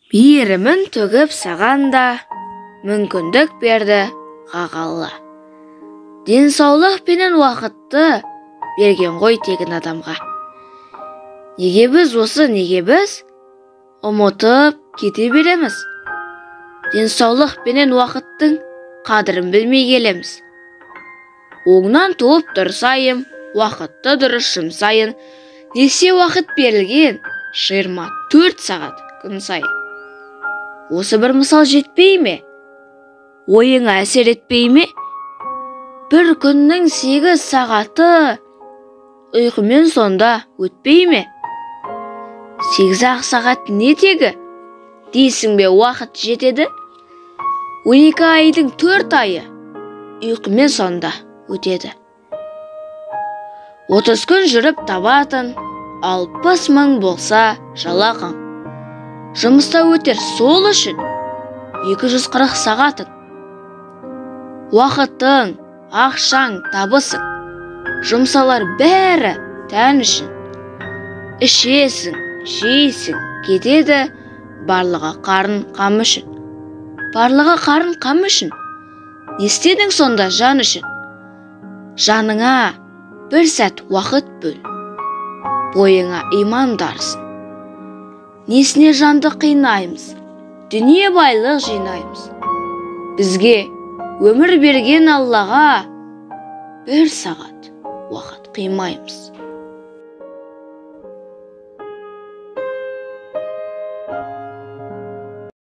Мейірімін төгіп саған да, мүмкіндік берді Алла. Денсаулық пенен уақытты берген ғой тегін адамға. Неге біз ұмытып кете береміз? Денсаулық пенен уақыттың қадірін білмей келеміз. Оңнан туып тұрсайым, уақытты дұрыс жұмсайын, десе уақыт берілген 24 сағат күн сайын. Осы бір мысал жетпей ме? Ойыңа әсер етпей ме? Бір күннің 8 сағаты ұйқымен сонда өтпей ме? 8 сағат не тегі? Дейсің бе уақыт жетеді? 12 айдың 4 айы ұйқымен сонда өтеді. 30 күн жүріп табатын 60 мың болса жалақың. Жұмыста өтер сол үшін 240 сағатын. Уақытың, ақшаң, табысың, жұмсалар бәрі тән үшін. Ішесің, жейсің, кетеді, барлығы қарын қам үшін. Барлығы қарын қам үшін. Не істедің сонда жан үшін? Жаныңа бір сәт уақыт бөл, бойыңа иман дарсын. Несіне жанды қинаймыз, дүние байлық жинаймыз. Бізге өмір берген Аллаға бір сағат уақыт қимаймыз.